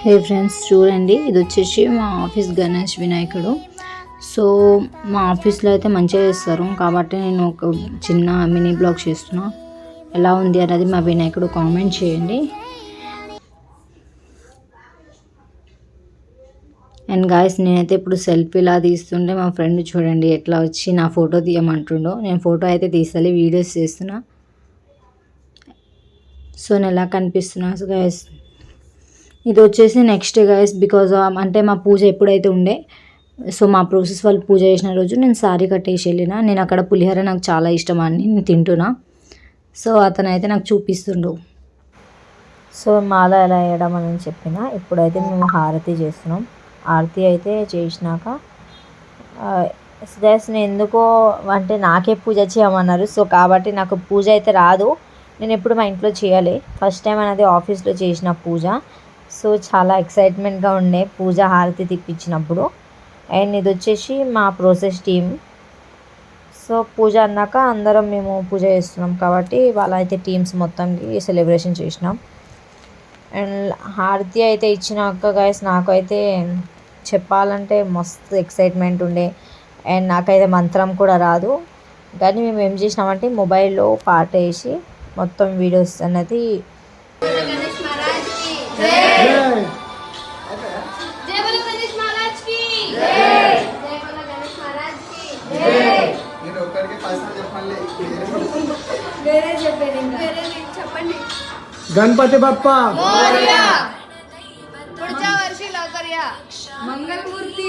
హే friends, చూడండి, ఇది వచ్చేసి మా ఆఫీస్ గణేష్ వినాయకుడు. సో మా ఆఫీస్లో అయితే మంచిగా చేస్తారు కాబట్టి నేను ఒక చిన్న మినీ బ్లాగ్ చేస్తున్నా. ఎలా ఉంది అనేది మా వినాయకుడు కామెంట్ చేయండి. అండ్ గాయస్, నేనైతే ఇప్పుడు సెల్ఫీలా తీస్తుంటే మా ఫ్రెండ్ చూడండి ఎట్లా వచ్చి నా ఫోటో తీయమంటుండో. నేను ఫోటో అయితే తీసాలి, వీడియోస్ చేస్తున్నా. సో నేను ఎలా కనిపిస్తున్నా గాయస్. ఇది వచ్చేసి నెక్స్ట్ గైస్, బికాజ్ అంటే మా పూజ ఎప్పుడైతే ఉండే, సో మా ప్రాసెస్ వాళ్ళు పూజ చేసిన రోజు నేను శారీ కట్టేసి వెళ్ళిన. నేను అక్కడ పులిహోర నాకు చాలా ఇష్టం అని నేను తింటున్నా. సో అతను అయితే నాకు చూపిస్తుండు. సో మాల ఎలా వేయడం అని చెప్పిన. ఇప్పుడైతే మేము హారతి చేస్తున్నాం. హారతి అయితే చేసినాక గైస్, నేను ఎందుకో అంటే నాకే పూజ చేయమన్నారు. సో కాబట్టి నాకు పూజ అయితే రాదు. నేను ఎప్పుడు మా ఇంట్లో చేయాలి, ఫస్ట్ టైం అనేది ఆఫీస్లో చేసిన పూజ. సో చాలా ఎక్సైట్మెంట్గా ఉండే పూజ హారతి తిప్పించినప్పుడు. అండ్ ఇది వచ్చేసి మా ప్రాసెస్ టీమ్. సో పూజ అన్నాక అందరం మేము పూజ చేస్తున్నాం కాబట్టి వాళ్ళైతే టీమ్స్ మొత్తంకి సెలబ్రేషన్ చేసినాం. అండ్ హారతి అయితే ఇచ్చినాక గైస్ నాకైతే చెప్పాలంటే మస్తు ఎక్సైట్మెంట్ ఉండే. అండ్ నాకైతే మంత్రం కూడా రాదు, కానీ మేము ఏం చేసినామంటే మొబైల్లో పాట వేసి మొత్తం వీడియోస్ అన్నది गणपति बाप्पा पुढच्या वर्षी लवकर या. मंगलमूर्ती